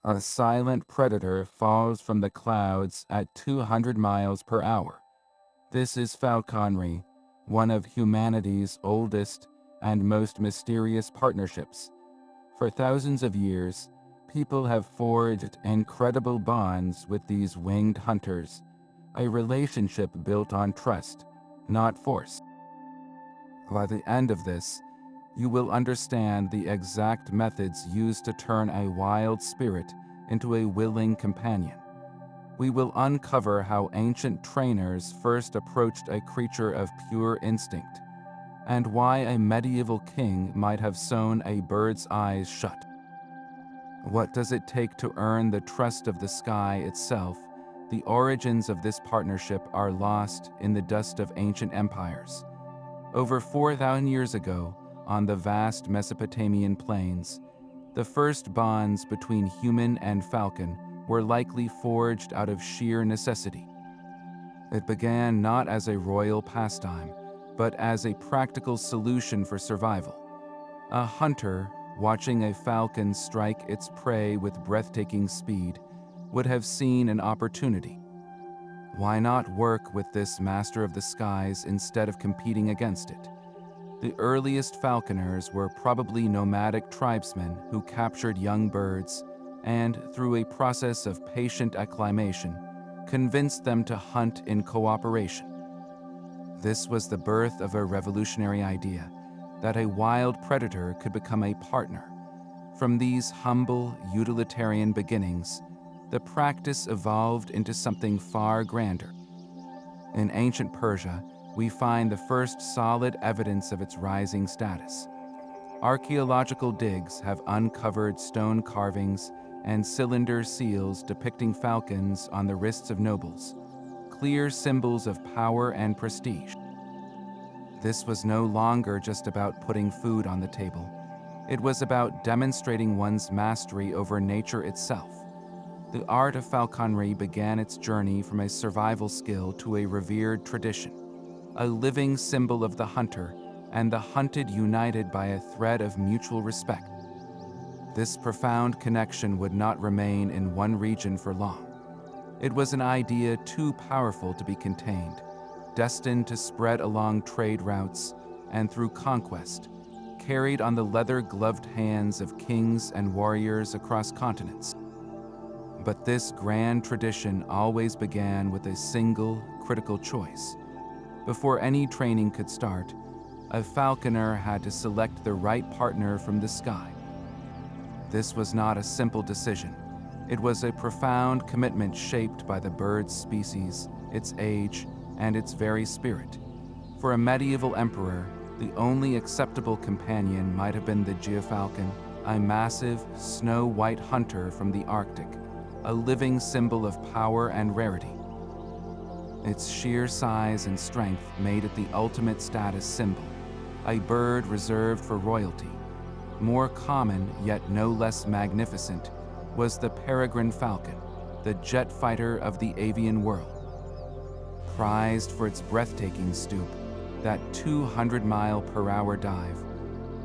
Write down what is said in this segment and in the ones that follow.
A silent predator falls from the clouds at 200 miles per hour. This is falconry, one of humanity's oldest and most mysterious partnerships. For thousands of years, people have forged incredible bonds with these winged hunters, a relationship built on trust, not force. By the end of this, you will understand the exact methods used to turn a wild spirit into a willing companion. We will uncover how ancient trainers first approached a creature of pure instinct, and why a medieval king might have sewn a bird's eyes shut. What does it take to earn the trust of the sky itself? The origins of this partnership are lost in the dust of ancient empires. Over 4,000 years ago, on the vast Mesopotamian plains, the first bonds between human and falcon were likely forged out of sheer necessity. It began not as a royal pastime, but as a practical solution for survival. A hunter, watching a falcon strike its prey with breathtaking speed, would have seen an opportunity. Why not work with this master of the skies instead of competing against it? The earliest falconers were probably nomadic tribesmen who captured young birds and, through a process of patient acclimation, convinced them to hunt in cooperation. This was the birth of a revolutionary idea, that a wild predator could become a partner. From these humble, utilitarian beginnings, the practice evolved into something far grander. In ancient Persia, we find the first solid evidence of its rising status. Archaeological digs have uncovered stone carvings and cylinder seals depicting falcons on the wrists of nobles, clear symbols of power and prestige. This was no longer just about putting food on the table. It was about demonstrating one's mastery over nature itself. The art of falconry began its journey from a survival skill to a revered tradition, a living symbol of the hunter and the hunted united by a thread of mutual respect. This profound connection would not remain in one region for long. It was an idea too powerful to be contained, destined to spread along trade routes and through conquest, carried on the leather-gloved hands of kings and warriors across continents. But this grand tradition always began with a single, critical choice. Before any training could start, a falconer had to select the right partner from the sky. This was not a simple decision. It was a profound commitment shaped by the bird's species, its age, and its very spirit. For a medieval emperor, the only acceptable companion might have been the geofalcon, a massive, snow-white hunter from the Arctic, a living symbol of power and rarity. Its sheer size and strength made it the ultimate status symbol, a bird reserved for royalty. More common, yet no less magnificent, was the peregrine falcon, the jet fighter of the avian world. Prized for its breathtaking stoop, that 200-mile-per-hour dive,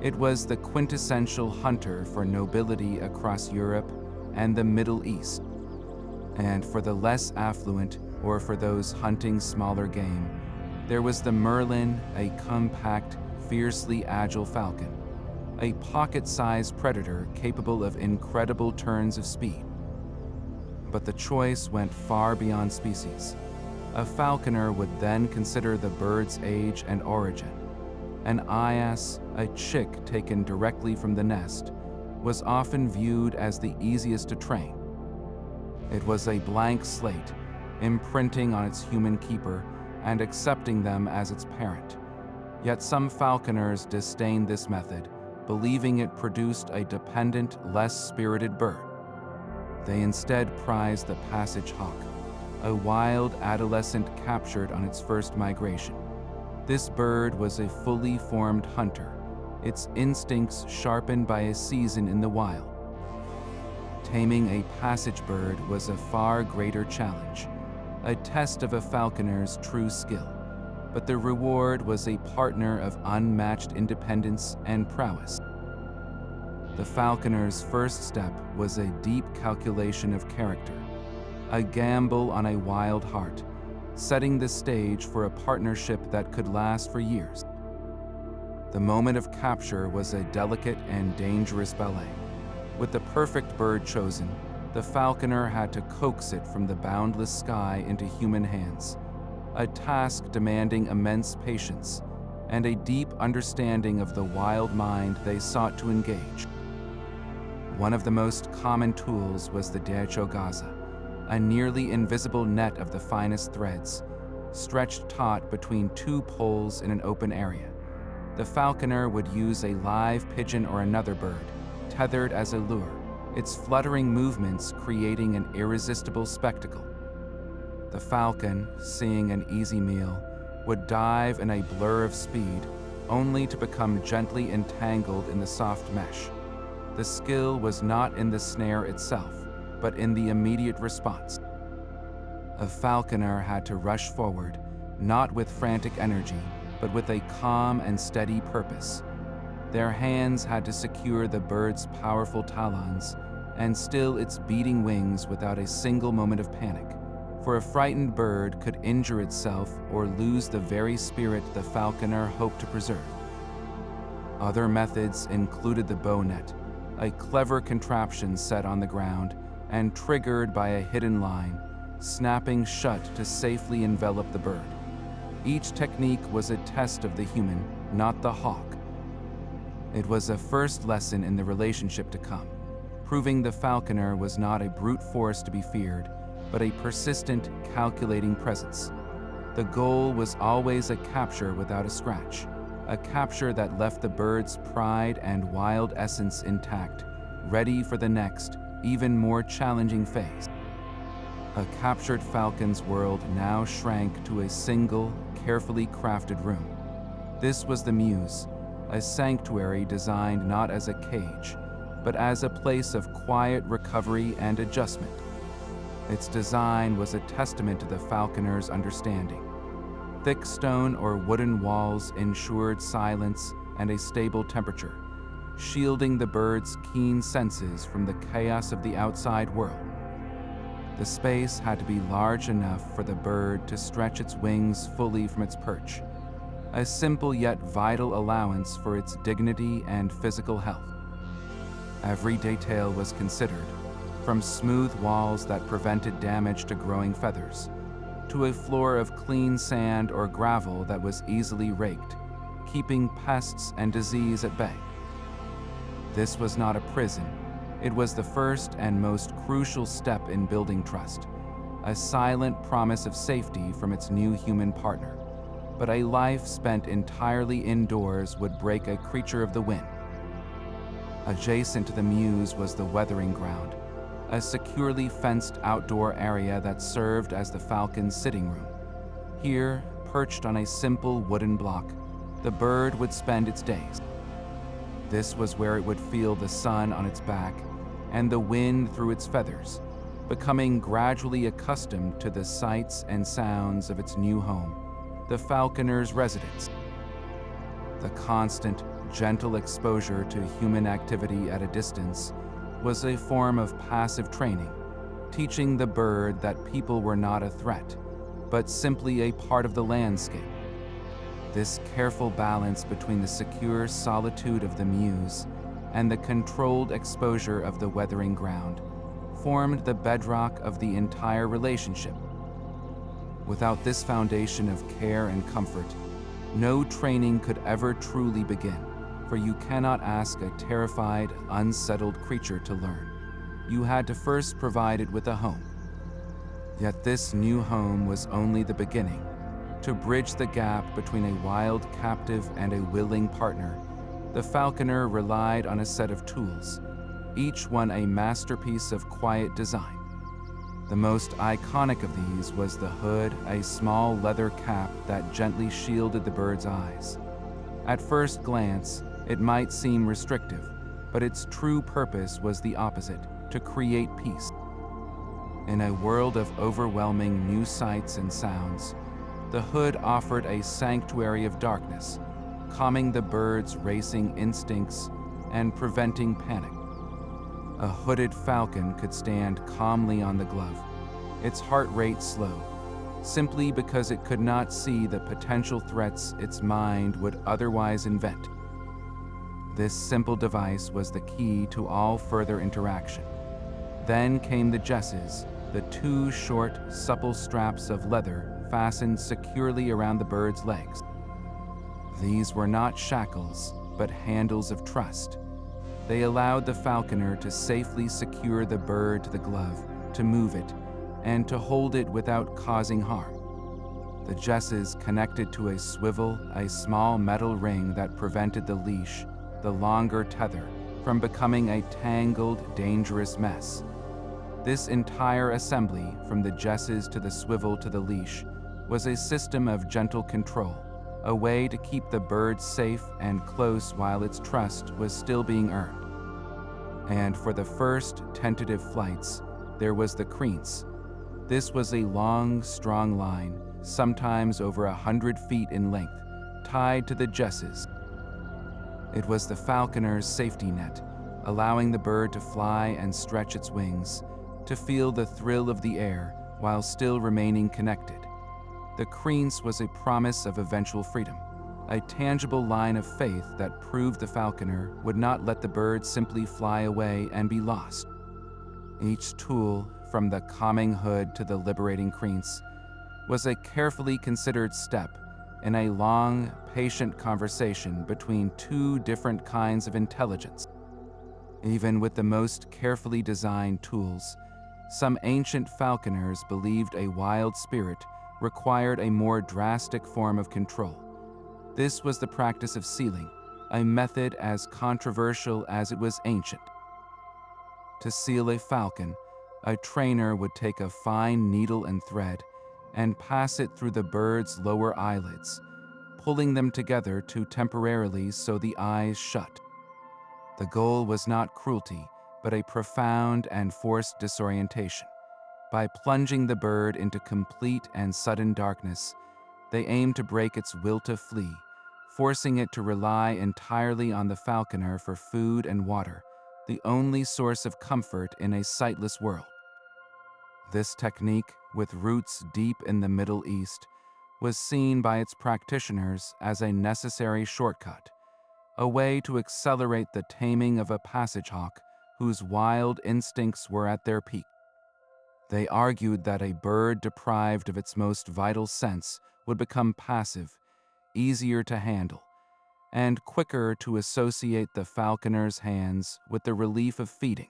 it was the quintessential hunter for nobility across Europe and the Middle East. And for the less affluent, or for those hunting smaller game, there was the merlin, a compact, fiercely agile falcon, a pocket-sized predator capable of incredible turns of speed. But the choice went far beyond species. A falconer would then consider the bird's age and origin. An eyas, a chick taken directly from the nest, was often viewed as the easiest to train. It was a blank slate, imprinting on its human keeper and accepting them as its parent. Yet some falconers disdained this method, believing it produced a dependent, less spirited bird. They instead prized the passage hawk, a wild adolescent captured on its first migration. This bird was a fully formed hunter, its instincts sharpened by a season in the wild. Taming a passage bird was a far greater challenge, a test of a falconer's true skill, but the reward was a partner of unmatched independence and prowess. The falconer's first step was a deep calculation of character, a gamble on a wild heart, setting the stage for a partnership that could last for years. The moment of capture was a delicate and dangerous ballet. With the perfect bird chosen, the falconer had to coax it from the boundless sky into human hands, a task demanding immense patience and a deep understanding of the wild mind they sought to engage. One of the most common tools was the dechogaza, a nearly invisible net of the finest threads, stretched taut between two poles in an open area. The falconer would use a live pigeon or another bird, tethered as a lure, its fluttering movements creating an irresistible spectacle. The falcon, seeing an easy meal, would dive in a blur of speed, only to become gently entangled in the soft mesh. The skill was not in the snare itself, but in the immediate response. A falconer had to rush forward, not with frantic energy, but with a calm and steady purpose. Their hands had to secure the bird's powerful talons and still its beating wings without a single moment of panic, for a frightened bird could injure itself or lose the very spirit the falconer hoped to preserve. Other methods included the bow net, a clever contraption set on the ground and triggered by a hidden line, snapping shut to safely envelop the bird. Each technique was a test of the human, not the hawk. It was a first lesson in the relationship to come, proving the falconer was not a brute force to be feared, but a persistent, calculating presence. The goal was always a capture without a scratch, a capture that left the bird's pride and wild essence intact, ready for the next, even more challenging phase. A captured falcon's world now shrank to a single, carefully crafted room. This was the Mews, a sanctuary designed not as a cage, but as a place of quiet recovery and adjustment. Its design was a testament to the falconer's understanding. Thick stone or wooden walls ensured silence and a stable temperature, shielding the bird's keen senses from the chaos of the outside world. The space had to be large enough for the bird to stretch its wings fully from its perch, a simple yet vital allowance for its dignity and physical health. Every detail was considered, from smooth walls that prevented damage to growing feathers, to a floor of clean sand or gravel that was easily raked, keeping pests and disease at bay. This was not a prison. It was the first and most crucial step in building trust, a silent promise of safety from its new human partner. But a life spent entirely indoors would break a creature of the wind. Adjacent to the Mews was the weathering ground, a securely fenced outdoor area that served as the falcon's sitting room. Here, perched on a simple wooden block, the bird would spend its days. This was where it would feel the sun on its back and the wind through its feathers, becoming gradually accustomed to the sights and sounds of its new home, the falconer's residence. The constant, gentle exposure to human activity at a distance was a form of passive training, teaching the bird that people were not a threat, but simply a part of the landscape. This careful balance between the secure solitude of the Mews and the controlled exposure of the weathering ground formed the bedrock of the entire relationship. Without this foundation of care and comfort, no training could ever truly begin, for you cannot ask a terrified, unsettled creature to learn. You had to first provide it with a home. Yet this new home was only the beginning. To bridge the gap between a wild captive and a willing partner, the falconer relied on a set of tools, each one a masterpiece of quiet design. The most iconic of these was the hood, a small leather cap that gently shielded the bird's eyes. At first glance, it might seem restrictive, but its true purpose was the opposite, to create peace. In a world of overwhelming new sights and sounds, the hood offered a sanctuary of darkness, calming the bird's racing instincts and preventing panic. A hooded falcon could stand calmly on the glove, its heart rate slow, simply because it could not see the potential threats its mind would otherwise invent. This simple device was the key to all further interaction. Then came the jesses, the two short, supple straps of leather fastened securely around the bird's legs. These were not shackles, but handles of trust. They allowed the falconer to safely secure the bird to the glove, to move it, and to hold it without causing harm. The jesses connected to a swivel, a small metal ring that prevented the leash, the longer tether, from becoming a tangled, dangerous mess. This entire assembly, from the jesses to the swivel to the leash, was a system of gentle control, a way to keep the bird safe and close while its trust was still being earned. And for the first tentative flights, there was the creance. This was a long, strong line, sometimes over 100 feet in length, tied to the jesses. It was the falconer's safety net, allowing the bird to fly and stretch its wings, to feel the thrill of the air while still remaining connected. The creance was a promise of eventual freedom, a tangible line of faith that proved the falconer would not let the bird simply fly away and be lost. Each tool, from the calming hood to the liberating creance, was a carefully considered step in a long, patient conversation between two different kinds of intelligence. Even with the most carefully designed tools, some ancient falconers believed a wild spirit required a more drastic form of control. This was the practice of sealing, a method as controversial as it was ancient. To seal a falcon, a trainer would take a fine needle and thread and pass it through the bird's lower eyelids, pulling them together to temporarily sew the eyes shut. The goal was not cruelty, but a profound and forced disorientation. By plunging the bird into complete and sudden darkness, they aimed to break its will to flee, forcing it to rely entirely on the falconer for food and water, the only source of comfort in a sightless world. This technique, with roots deep in the Middle East, was seen by its practitioners as a necessary shortcut, a way to accelerate the taming of a passage hawk whose wild instincts were at their peak. They argued that a bird deprived of its most vital sense would become passive, easier to handle, and quicker to associate the falconer's hands with the relief of feeding.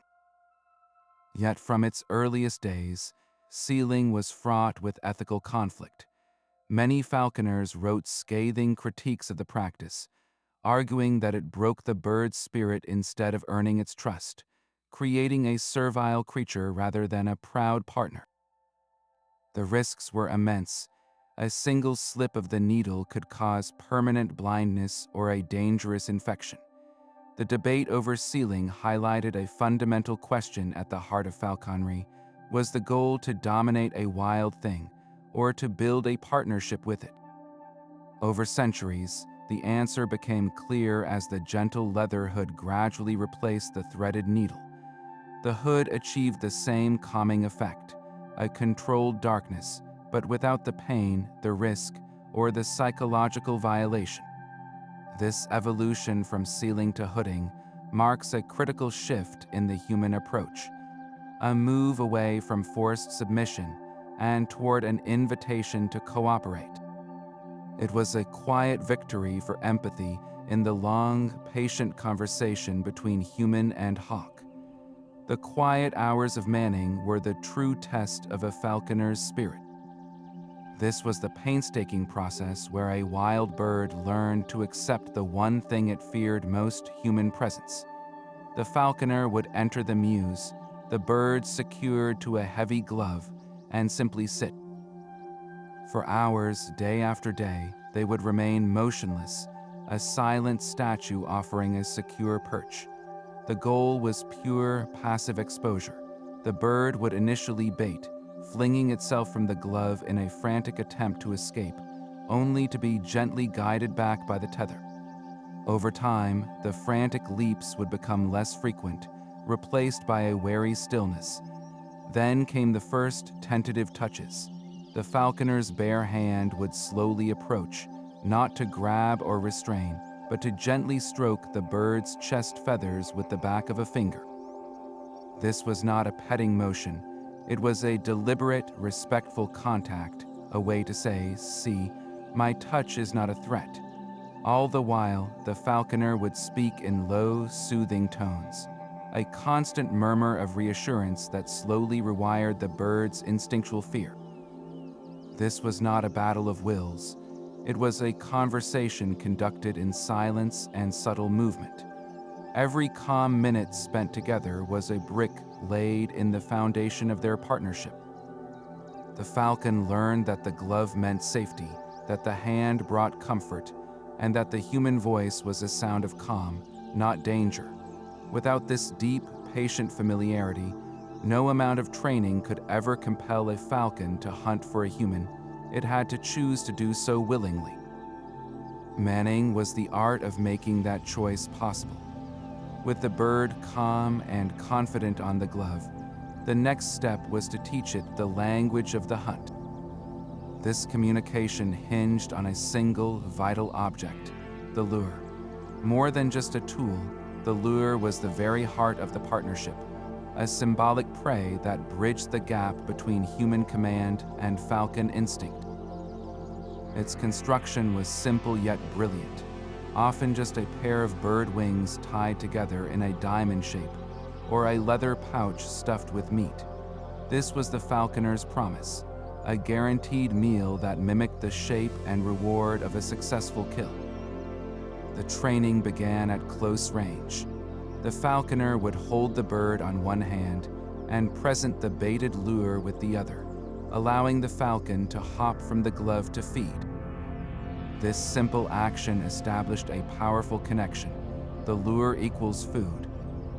Yet from its earliest days, sealing was fraught with ethical conflict. Many falconers wrote scathing critiques of the practice, arguing that it broke the bird's spirit instead of earning its trust, creating a servile creature rather than a proud partner. The risks were immense. A single slip of the needle could cause permanent blindness or a dangerous infection. The debate over sealing highlighted a fundamental question at the heart of falconry. Was the goal to dominate a wild thing, or to build a partnership with it? Over centuries, the answer became clear as the gentle leather hood gradually replaced the threaded needle. The hood achieved the same calming effect, a controlled darkness, but without the pain, the risk, or the psychological violation. This evolution from sealing to hooding marks a critical shift in the human approach, a move away from forced submission and toward an invitation to cooperate. It was a quiet victory for empathy in the long, patient conversation between human and hawk. The quiet hours of manning were the true test of a falconer's spirit. This was the painstaking process where a wild bird learned to accept the one thing it feared most: human presence. The falconer would enter the mews, the bird secured to a heavy glove, and simply sit. For hours, day after day, they would remain motionless, a silent statue offering a secure perch. The goal was pure, passive exposure. The bird would initially bait, flinging itself from the glove in a frantic attempt to escape, only to be gently guided back by the tether. Over time, the frantic leaps would become less frequent, replaced by a wary stillness. Then came the first tentative touches. The falconer's bare hand would slowly approach, not to grab or restrain, but to gently stroke the bird's chest feathers with the back of a finger. This was not a petting motion. It was a deliberate, respectful contact, a way to say, "See, my touch is not a threat." All the while, the falconer would speak in low, soothing tones, a constant murmur of reassurance that slowly rewired the bird's instinctual fear. This was not a battle of wills. It was a conversation conducted in silence and subtle movement. Every calm minute spent together was a brick laid in the foundation of their partnership. The falcon learned that the glove meant safety, that the hand brought comfort, and that the human voice was a sound of calm, not danger. Without this deep, patient familiarity, no amount of training could ever compel a falcon to hunt for a human. It had to choose to do so willingly. Manning was the art of making that choice possible. With the bird calm and confident on the glove, the next step was to teach it the language of the hunt. This communication hinged on a single, vital object, the lure. More than just a tool, the lure was the very heart of the partnership, a symbolic prey that bridged the gap between human command and falcon instinct. Its construction was simple yet brilliant, often just a pair of bird wings tied together in a diamond shape, or a leather pouch stuffed with meat. This was the falconer's promise, a guaranteed meal that mimicked the shape and reward of a successful kill. The training began at close range. The falconer would hold the bird on one hand and present the baited lure with the other, allowing the falcon to hop from the glove to feed. This simple action established a powerful connection. The lure equals food.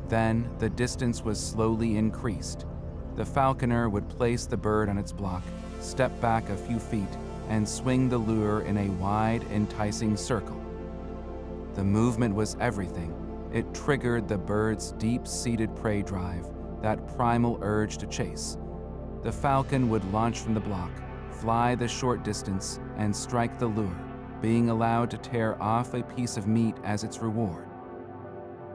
Then the distance was slowly increased. The falconer would place the bird on its block, step back a few feet, and swing the lure in a wide, enticing circle. The movement was everything. It triggered the bird's deep-seated prey drive, that primal urge to chase. The falcon would launch from the block, fly the short distance, and strike the lure, being allowed to tear off a piece of meat as its reward.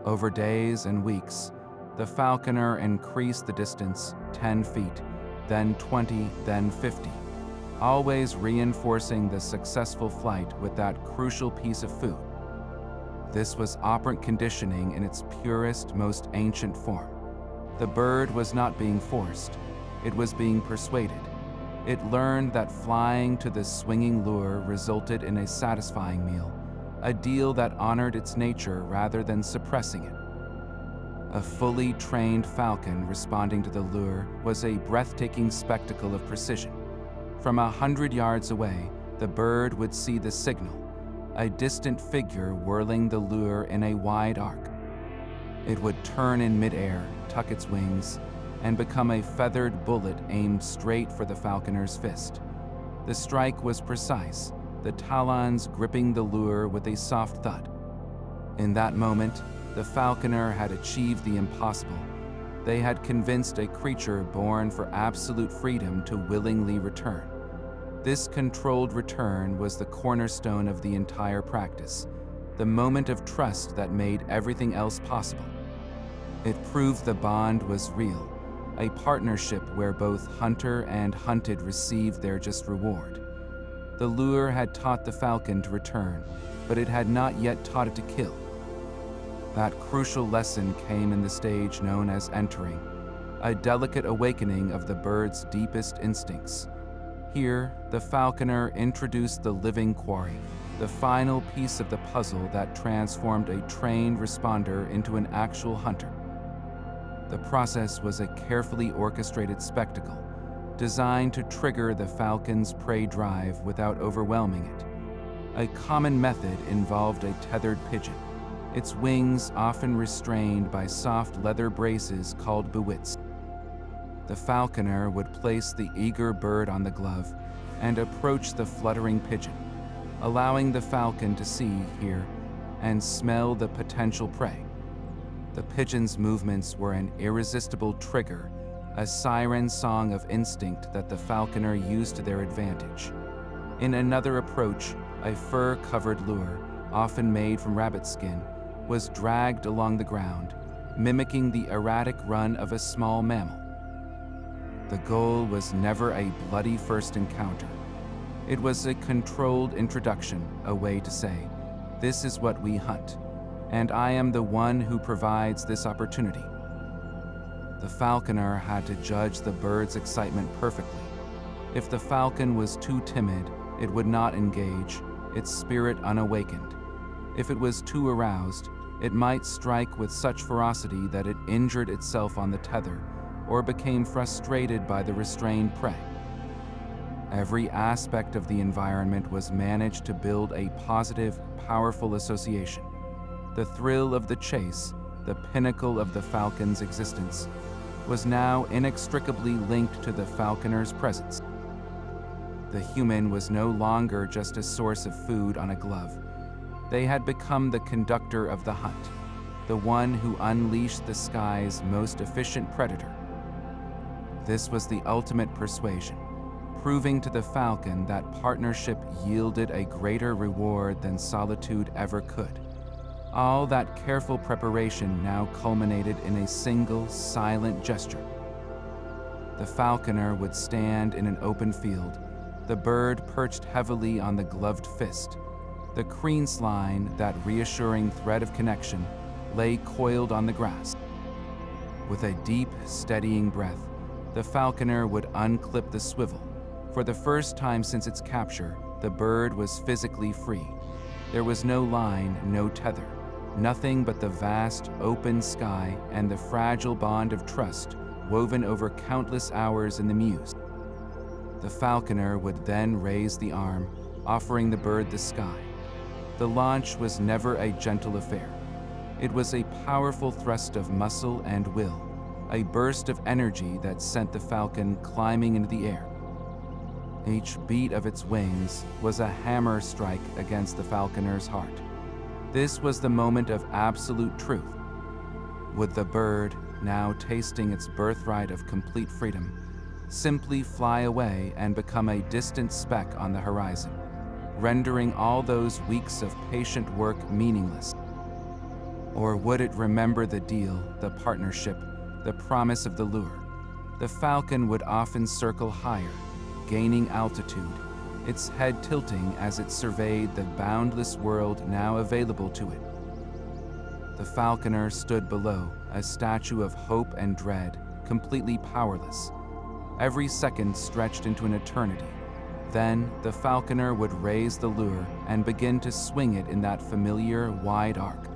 Over days and weeks, the falconer increased the distance 10 feet, then 20, then 50, always reinforcing the successful flight with that crucial piece of food. This was operant conditioning in its purest, most ancient form. The bird was not being forced, it was being persuaded. It learned that flying to the swinging lure resulted in a satisfying meal, a deal that honored its nature rather than suppressing it. A fully trained falcon responding to the lure was a breathtaking spectacle of precision. From 100 yards away, the bird would see the signal, a distant figure whirling the lure in a wide arc. It would turn in midair, tuck its wings, and become a feathered bullet aimed straight for the falconer's fist. The strike was precise, the talons gripping the lure with a soft thud. In that moment, the falconer had achieved the impossible. They had convinced a creature born for absolute freedom to willingly return. This controlled return was the cornerstone of the entire practice, the moment of trust that made everything else possible. It proved the bond was real, a partnership where both hunter and hunted received their just reward. The lure had taught the falcon to return, but it had not yet taught it to kill. That crucial lesson came in the stage known as entering, a delicate awakening of the bird's deepest instincts. Here, the falconer introduced the living quarry, the final piece of the puzzle that transformed a trained responder into an actual hunter. The process was a carefully orchestrated spectacle, designed to trigger the falcon's prey drive without overwhelming it. A common method involved a tethered pigeon, its wings often restrained by soft leather braces called buwits. The falconer would place the eager bird on the glove and approach the fluttering pigeon, allowing the falcon to see, hear, and smell the potential prey. The pigeon's movements were an irresistible trigger, a siren song of instinct that the falconer used to their advantage. In another approach, a fur-covered lure, often made from rabbit skin, was dragged along the ground, mimicking the erratic run of a small mammal. The goal was never a bloody first encounter. It was a controlled introduction, a way to say, "This is what we hunt, and I am the one who provides this opportunity." The falconer had to judge the bird's excitement perfectly. If the falcon was too timid, it would not engage, its spirit unawakened. If it was too aroused, it might strike with such ferocity that it injured itself on the tether or became frustrated by the restrained prey. Every aspect of the environment was managed to build a positive, powerful association. The thrill of the chase, the pinnacle of the falcon's existence, was now inextricably linked to the falconer's presence. The human was no longer just a source of food on a glove. They had become the conductor of the hunt, the one who unleashed the sky's most efficient predator. This was the ultimate persuasion, proving to the falcon that partnership yielded a greater reward than solitude ever could. All that careful preparation now culminated in a single, silent gesture. The falconer would stand in an open field, the bird perched heavily on the gloved fist. The crean's line, that reassuring thread of connection, lay coiled on the grass. With a deep, steadying breath, the falconer would unclip the swivel. For the first time since its capture, the bird was physically free. There was no line, no tether, nothing but the vast, open sky and the fragile bond of trust woven over countless hours in the mews. The falconer would then raise the arm, offering the bird the sky. The launch was never a gentle affair. It was a powerful thrust of muscle and will, a burst of energy that sent the falcon climbing into the air. Each beat of its wings was a hammer strike against the falconer's heart. This was the moment of absolute truth. Would the bird, now tasting its birthright of complete freedom, simply fly away and become a distant speck on the horizon, rendering all those weeks of patient work meaningless? Or would it remember the deal, the partnership, the promise of the lure? The falcon would often circle higher, gaining altitude, its head tilting as it surveyed the boundless world now available to it. The falconer stood below, a statue of hope and dread, completely powerless. Every second stretched into an eternity. Then the falconer would raise the lure and begin to swing it in that familiar, wide arc.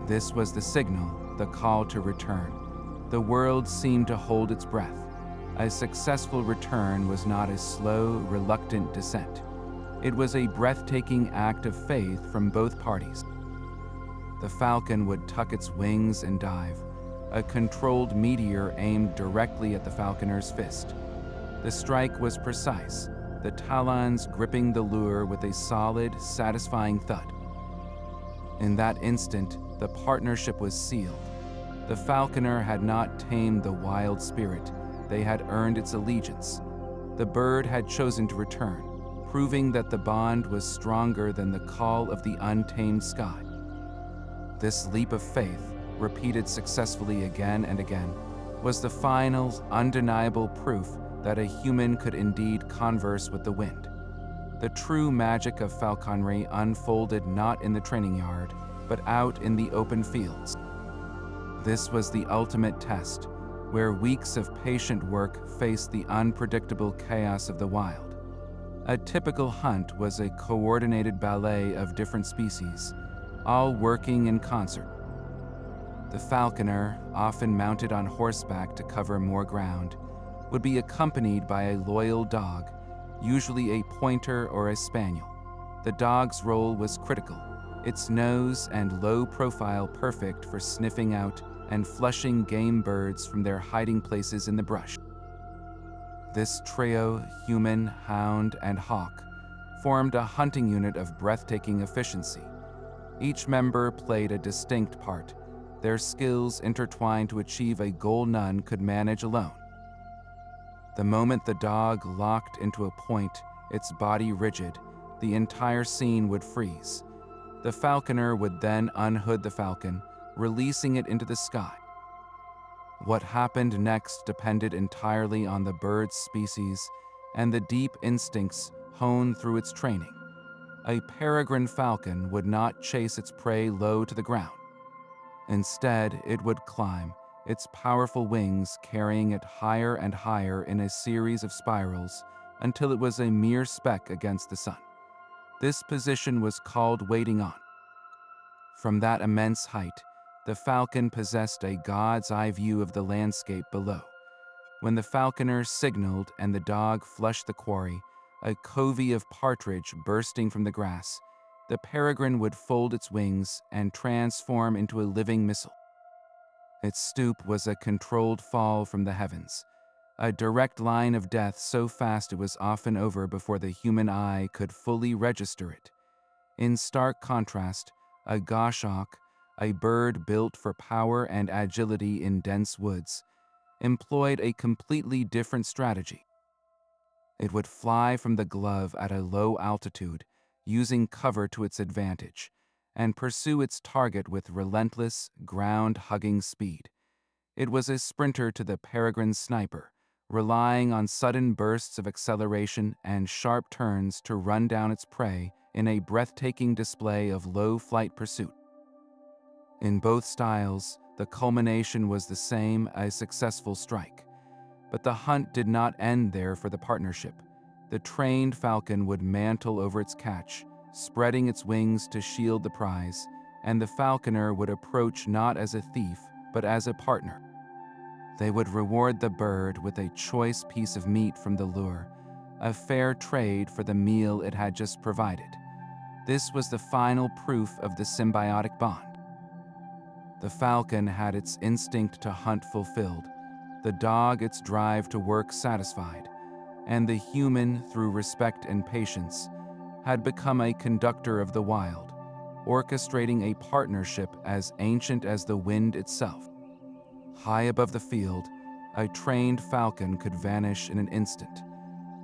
This was the signal, the call to return. The world seemed to hold its breath. A successful return was not a slow, reluctant descent. It was a breathtaking act of faith from both parties. The falcon would tuck its wings and dive, a controlled meteor aimed directly at the falconer's fist. The strike was precise, the talons gripping the lure with a solid, satisfying thud. In that instant, the partnership was sealed. The falconer had not tamed the wild spirit, they had earned its allegiance. The bird had chosen to return, proving that the bond was stronger than the call of the untamed sky. This leap of faith, repeated successfully again and again, was the final, undeniable proof that a human could indeed converse with the wind. The true magic of falconry unfolded not in the training yard, but out in the open fields. This was the ultimate test, where weeks of patient work faced the unpredictable chaos of the wild. A typical hunt was a coordinated ballet of different species, all working in concert. The falconer, often mounted on horseback to cover more ground, would be accompanied by a loyal dog, usually a pointer or a spaniel. The dog's role was critical, its nose and low profile perfect for sniffing out and flushing game birds from their hiding places in the brush. This trio, human, hound, and hawk, formed a hunting unit of breathtaking efficiency. Each member played a distinct part, their skills intertwined to achieve a goal none could manage alone. The moment the dog locked into a point, its body rigid, the entire scene would freeze. The falconer would then unhood the falcon, releasing it into the sky. What happened next depended entirely on the bird's species and the deep instincts honed through its training. A peregrine falcon would not chase its prey low to the ground. Instead, it would climb, its powerful wings carrying it higher and higher in a series of spirals until it was a mere speck against the sun. This position was called waiting on. From that immense height, the falcon possessed a god's eye view of the landscape below. When the falconer signaled and the dog flushed the quarry, a covey of partridge bursting from the grass, the peregrine would fold its wings and transform into a living missile. Its stoop was a controlled fall from the heavens, a direct line of death so fast it was often over before the human eye could fully register it. In stark contrast, a goshawk, a bird built for power and agility in dense woods, employed a completely different strategy. It would fly from the glove at a low altitude, using cover to its advantage, and pursue its target with relentless, ground-hugging speed. It was a sprinter to the peregrine sniper, relying on sudden bursts of acceleration and sharp turns to run down its prey in a breathtaking display of low-flight pursuit. In both styles, the culmination was the same, a successful strike. But the hunt did not end there for the partnership. The trained falcon would mantle over its catch, spreading its wings to shield the prize, and the falconer would approach not as a thief, but as a partner. They would reward the bird with a choice piece of meat from the lure, a fair trade for the meal it had just provided. This was the final proof of the symbiotic bond. The falcon had its instinct to hunt fulfilled, the dog its drive to work satisfied, and the human, through respect and patience, had become a conductor of the wild, orchestrating a partnership as ancient as the wind itself. High above the field, a trained falcon could vanish in an instant.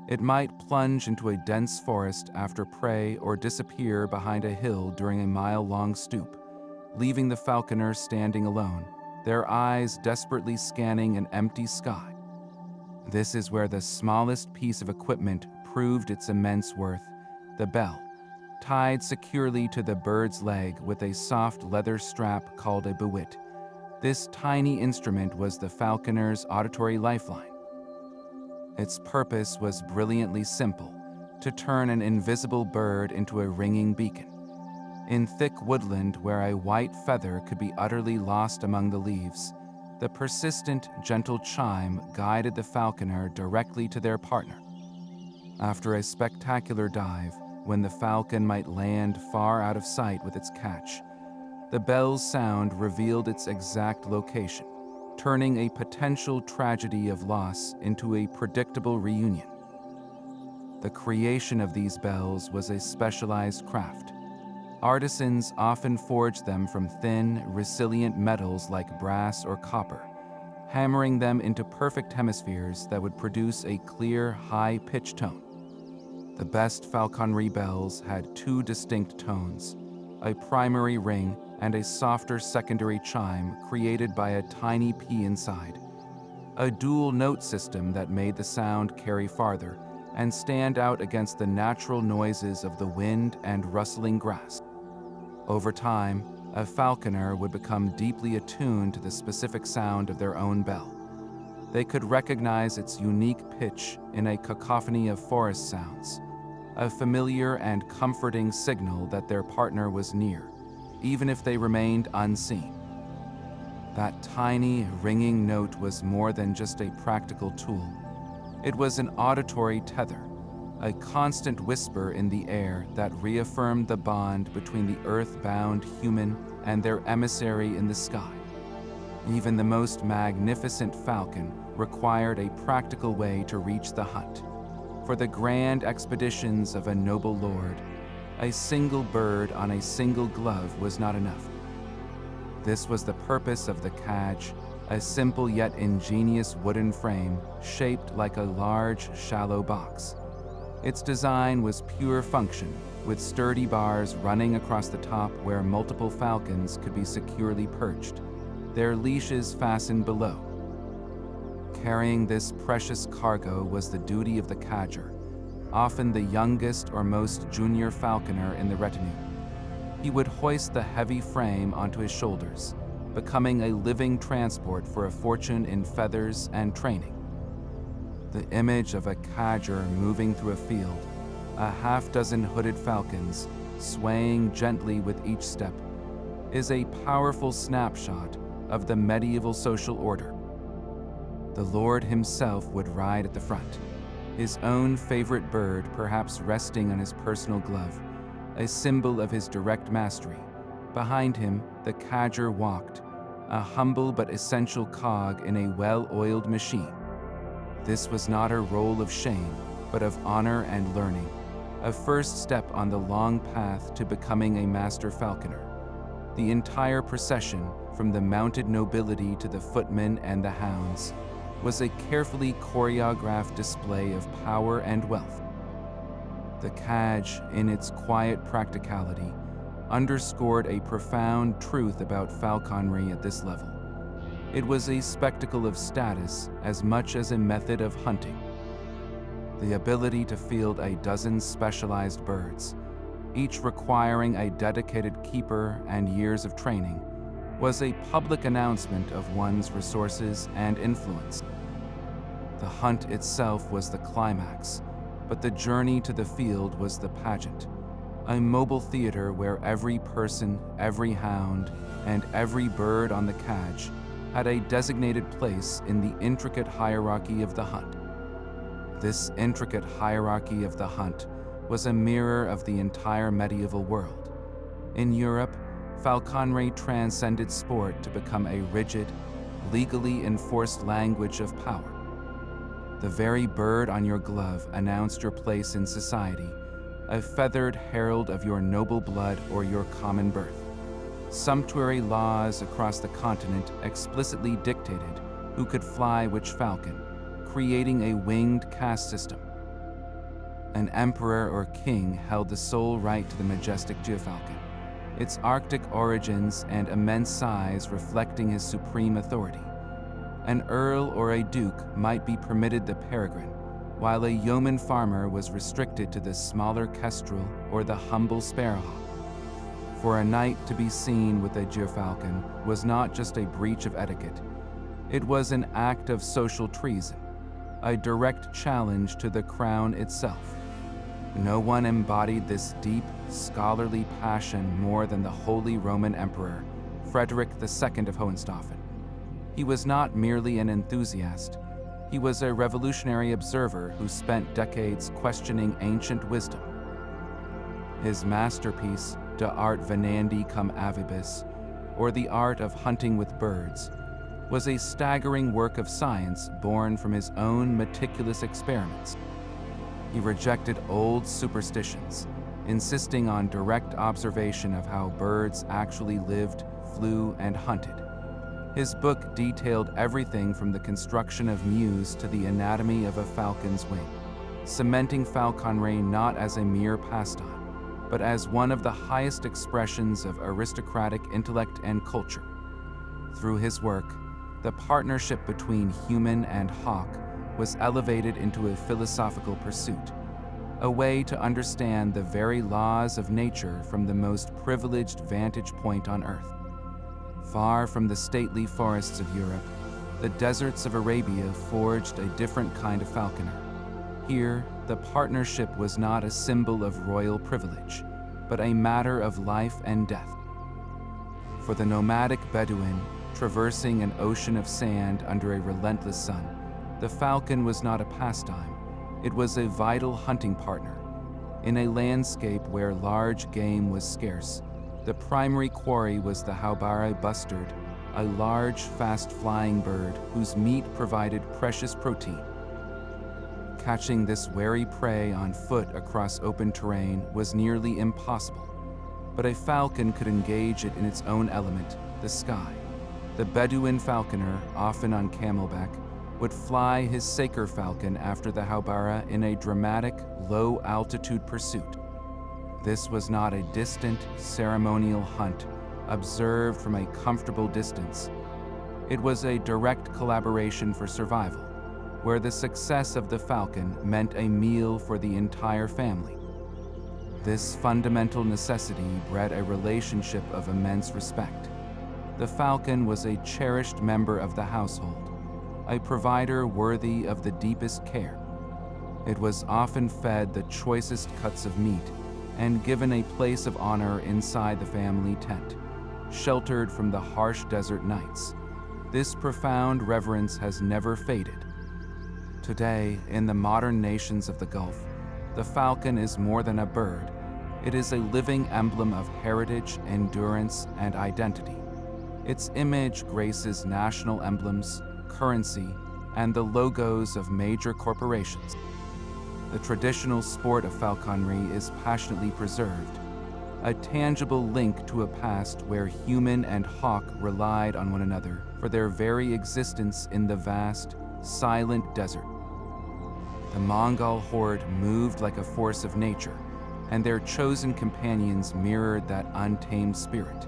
It might plunge into a dense forest after prey or disappear behind a hill during a mile-long stoop, leaving the falconer standing alone, their eyes desperately scanning an empty sky. This is where the smallest piece of equipment proved its immense worth, the bell, tied securely to the bird's leg with a soft leather strap called a bewit. This tiny instrument was the falconer's auditory lifeline. Its purpose was brilliantly simple, to turn an invisible bird into a ringing beacon. In thick woodland where a white feather could be utterly lost among the leaves, the persistent, gentle chime guided the falconer directly to their partner. After a spectacular dive, when the falcon might land far out of sight with its catch, the bell's sound revealed its exact location, turning a potential tragedy of loss into a predictable reunion. The creation of these bells was a specialized craft. Artisans often forged them from thin, resilient metals like brass or copper, hammering them into perfect hemispheres that would produce a clear, high-pitched tone. The best falconry bells had two distinct tones, a primary ring and a softer secondary chime created by a tiny P inside, a dual note system that made the sound carry farther and stand out against the natural noises of the wind and rustling grass. Over time, a falconer would become deeply attuned to the specific sound of their own bell. They could recognize its unique pitch in a cacophony of forest sounds, a familiar and comforting signal that their partner was near, even if they remained unseen. That tiny, ringing note was more than just a practical tool. It was an auditory tether, a constant whisper in the air that reaffirmed the bond between the earth-bound human and their emissary in the sky. Even the most magnificent falcon required a practical way to reach the hunt. For the grand expeditions of a noble lord, A single bird on a single glove was not enough. This was the purpose of the cadge, a simple yet ingenious wooden frame shaped like a large, shallow box. Its design was pure function, with sturdy bars running across the top where multiple falcons could be securely perched, their leashes fastened below. Carrying this precious cargo was the duty of the cadger, often the youngest or most junior falconer in the retinue. He would hoist the heavy frame onto his shoulders, becoming a living transport for a fortune in feathers and training. The image of a cadger moving through a field, a half-dozen hooded falcons swaying gently with each step, is a powerful snapshot of the medieval social order. The Lord himself would ride at the front, his own favorite bird perhaps resting on his personal glove, a symbol of his direct mastery. Behind him, the cadger walked, a humble but essential cog in a well-oiled machine. This was not a role of shame, but of honor and learning, a first step on the long path to becoming a master falconer. The entire procession, from the mounted nobility to the footmen and the hounds, was a carefully choreographed display of power and wealth. The cadge, in its quiet practicality, underscored a profound truth about falconry at this level. It was a spectacle of status as much as a method of hunting. The ability to field a dozen specialized birds, each requiring a dedicated keeper and years of training, was a public announcement of one's resources and influence. The hunt itself was the climax, but the journey to the field was the pageant, a mobile theater where every person, every hound, and every bird on the cadge had a designated place in the intricate hierarchy of the hunt. This intricate hierarchy of the hunt was a mirror of the entire medieval world. In Europe, falconry transcended sport to become a rigid, legally enforced language of power. The very bird on your glove announced your place in society, a feathered herald of your noble blood or your common birth. Sumptuary laws across the continent explicitly dictated who could fly which falcon, creating a winged caste system. An emperor or king held the sole right to the majestic gerfalcon, its Arctic origins and immense size reflecting his supreme authority. An earl or a duke might be permitted the peregrine, while a yeoman farmer was restricted to the smaller kestrel or the humble sparrowhawk. For a knight to be seen with a gerfalcon was not just a breach of etiquette, it was an act of social treason, a direct challenge to the crown itself. No one embodied this deep, scholarly passion more than the Holy Roman Emperor, Frederick II of Hohenstaufen. He was not merely an enthusiast, he was a revolutionary observer who spent decades questioning ancient wisdom. His masterpiece, De Art Venandi cum Avibus, or The Art of Hunting with Birds, was a staggering work of science born from his own meticulous experiments. He rejected old superstitions, insisting on direct observation of how birds actually lived, flew, and hunted. His book detailed everything from the construction of mews to the anatomy of a falcon's wing, cementing falconry not as a mere pastime, but as one of the highest expressions of aristocratic intellect and culture. Through his work, the partnership between human and hawk was elevated into a philosophical pursuit, a way to understand the very laws of nature from the most privileged vantage point on Earth. Far from the stately forests of Europe, the deserts of Arabia forged a different kind of falconer. Here, the partnership was not a symbol of royal privilege, but a matter of life and death. For the nomadic Bedouin, traversing an ocean of sand under a relentless sun, the falcon was not a pastime, it was a vital hunting partner. In a landscape where large game was scarce, the primary quarry was the haubare bustard, a large, fast-flying bird whose meat provided precious protein. Catching this wary prey on foot across open terrain was nearly impossible, but a falcon could engage it in its own element, the sky. The Bedouin falconer, often on camelback, would fly his saker falcon after the haubara in a dramatic, low-altitude pursuit. This was not a distant, ceremonial hunt observed from a comfortable distance. It was a direct collaboration for survival, where the success of the falcon meant a meal for the entire family. This fundamental necessity bred a relationship of immense respect. The falcon was a cherished member of the household, a provider worthy of the deepest care. It was often fed the choicest cuts of meat and given a place of honor inside the family tent, sheltered from the harsh desert nights. This profound reverence has never faded. Today, in the modern nations of the Gulf, the falcon is more than a bird. It is a living emblem of heritage, endurance, and identity. Its image graces national emblems, currency, and the logos of major corporations. The traditional sport of falconry is passionately preserved, a tangible link to a past where human and hawk relied on one another for their very existence in the vast, silent desert. The Mongol horde moved like a force of nature, and their chosen companions mirrored that untamed spirit.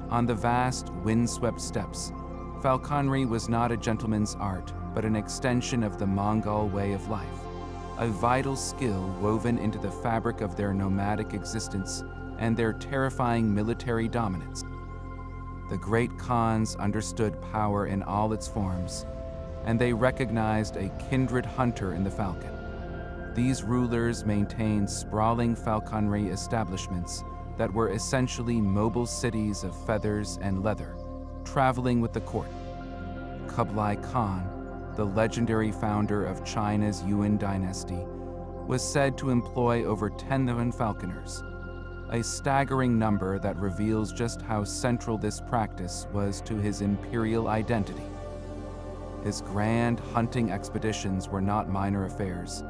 On the vast, windswept steppes, falconry was not a gentleman's art, but an extension of the Mongol way of life, a vital skill woven into the fabric of their nomadic existence and their terrifying military dominance. The great Khans understood power in all its forms, and they recognized a kindred hunter in the falcon. These rulers maintained sprawling falconry establishments that were essentially mobile cities of feathers and leather, traveling with the court. Kublai Khan, the legendary founder of China's Yuan dynasty, was said to employ over 10,000 falconers, a staggering number that reveals just how central this practice was to his imperial identity. His grand hunting expeditions were not minor affairs.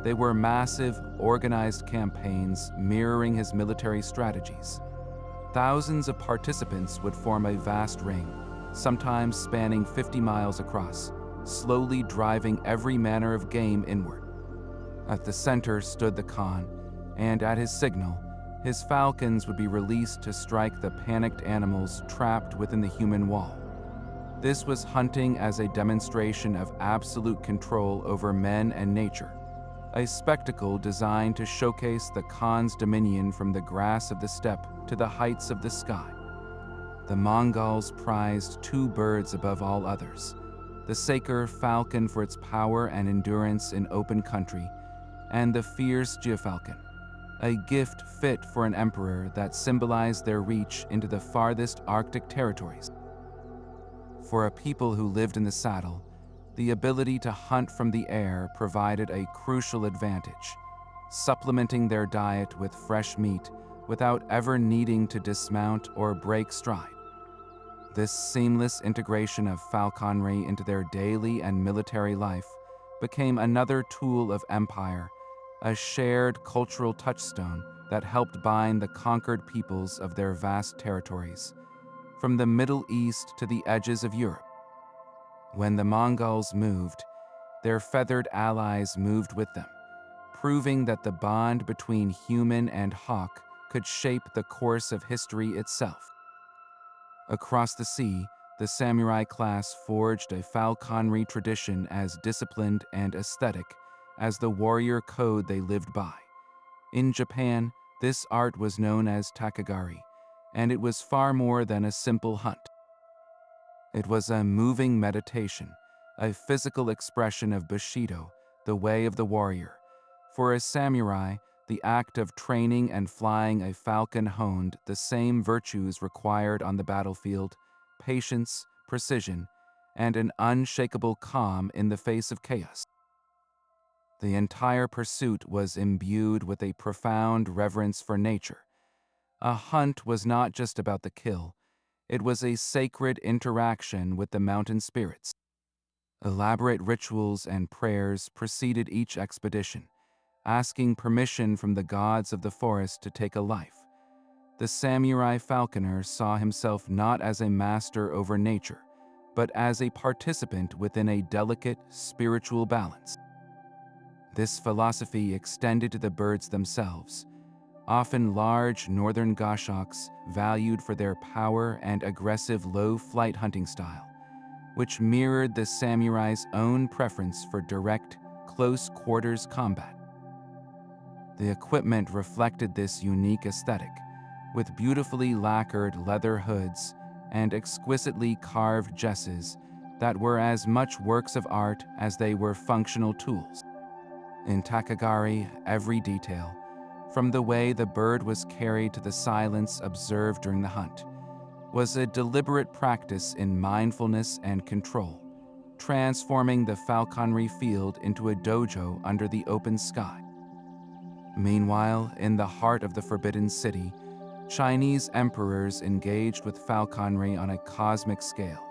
They were massive, organized campaigns mirroring his military strategies. Thousands of participants would form a vast ring, sometimes spanning 50 miles across, slowly driving every manner of game inward. At the center stood the Khan, and at his signal, his falcons would be released to strike the panicked animals trapped within the human wall. This was hunting as a demonstration of absolute control over men and nature, a spectacle designed to showcase the Khan's dominion from the grass of the steppe to the heights of the sky. The Mongols prized two birds above all others: the saker falcon for its power and endurance in open country, and the fierce gyfalcon, a gift fit for an emperor that symbolized their reach into the farthest Arctic territories. For a people who lived in the saddle, the ability to hunt from the air provided a crucial advantage, supplementing their diet with fresh meat without ever needing to dismount or break stride. This seamless integration of falconry into their daily and military life became another tool of empire, a shared cultural touchstone that helped bind the conquered peoples of their vast territories, from the Middle East to the edges of Europe. When the Mongols moved, their feathered allies moved with them, proving that the bond between human and hawk could shape the course of history itself. Across the sea, the samurai class forged a falconry tradition as disciplined and aesthetic as the warrior code they lived by. In Japan, this art was known as takagari, and it was far more than a simple hunt. It was a moving meditation, a physical expression of Bushido, the way of the warrior. For a samurai, the act of training and flying a falcon honed the same virtues required on the battlefield: patience, precision, and an unshakable calm in the face of chaos. The entire pursuit was imbued with a profound reverence for nature. A hunt was not just about the kill. It was a sacred interaction with the mountain spirits. Elaborate rituals and prayers preceded each expedition, asking permission from the gods of the forest to take a life. The samurai falconer saw himself not as a master over nature, but as a participant within a delicate spiritual balance. This philosophy extended to the birds themselves, often large northern goshawks valued for their power and aggressive low-flight hunting style, which mirrored the samurai's own preference for direct, close-quarters combat. The equipment reflected this unique aesthetic, with beautifully lacquered leather hoods and exquisitely carved jesses that were as much works of art as they were functional tools. In Takagari, every detail, from the way the bird was carried to the silence observed during the hunt, was a deliberate practice in mindfulness and control, transforming the falconry field into a dojo under the open sky. Meanwhile, in the heart of the Forbidden City, Chinese emperors engaged with falconry on a cosmic scale.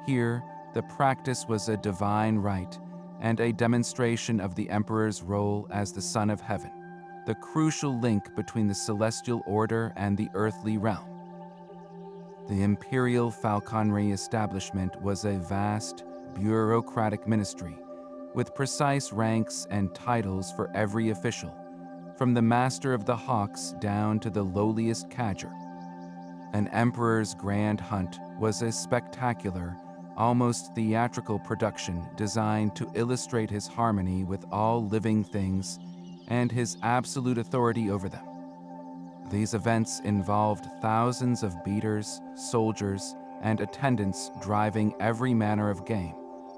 Here, the practice was a divine rite and a demonstration of the emperor's role as the son of heaven, the crucial link between the celestial order and the earthly realm. The imperial falconry establishment was a vast, bureaucratic ministry, with precise ranks and titles for every official, from the master of the hawks down to the lowliest cadger. An emperor's grand hunt was a spectacular, almost theatrical production designed to illustrate his harmony with all living things and his absolute authority over them. These events involved thousands of beaters, soldiers, and attendants driving every manner of game,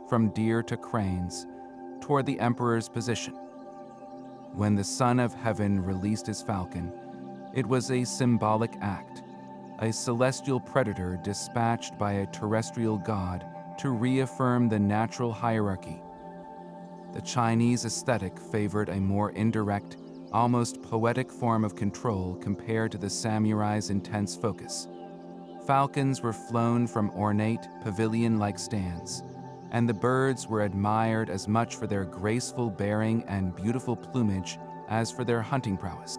from deer to cranes, toward the emperor's position. When the Son of Heaven released his falcon, it was a symbolic act, a celestial predator dispatched by a terrestrial god to reaffirm the natural hierarchy. The Chinese aesthetic favored a more indirect, almost poetic form of control compared to the samurai's intense focus. Falcons were flown from ornate, pavilion-like stands, and the birds were admired as much for their graceful bearing and beautiful plumage as for their hunting prowess.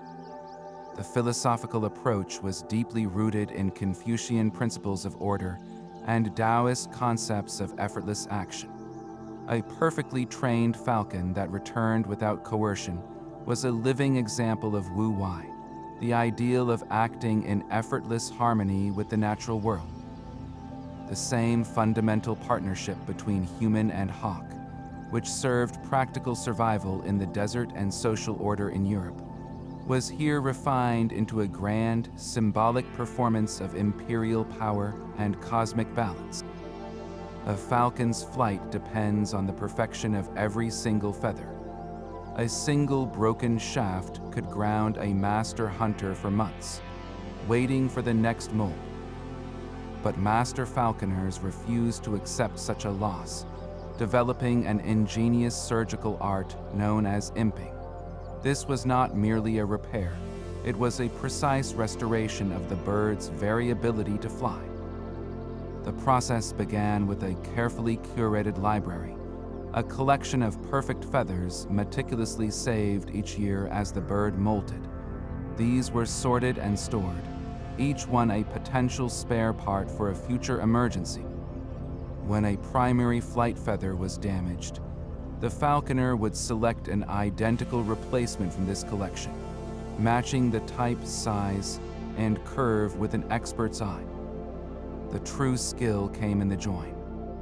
The philosophical approach was deeply rooted in Confucian principles of order and Taoist concepts of effortless action. A perfectly trained falcon that returned without coercion was a living example of Wu Wei, the ideal of acting in effortless harmony with the natural world. The same fundamental partnership between human and hawk, which served practical survival in the desert and social order in Europe, was here refined into a grand, symbolic performance of imperial power and cosmic balance. A falcon's flight depends on the perfection of every single feather. A single broken shaft could ground a master hunter for months, waiting for the next moult. But master falconers refused to accept such a loss, developing an ingenious surgical art known as imping. This was not merely a repair, it was a precise restoration of the bird's very ability to fly. The process began with a carefully curated library, a collection of perfect feathers meticulously saved each year as the bird molted. These were sorted and stored, each one a potential spare part for a future emergency. When a primary flight feather was damaged, the falconer would select an identical replacement from this collection, matching the type, size, and curve with an expert's eye. The true skill came in the join.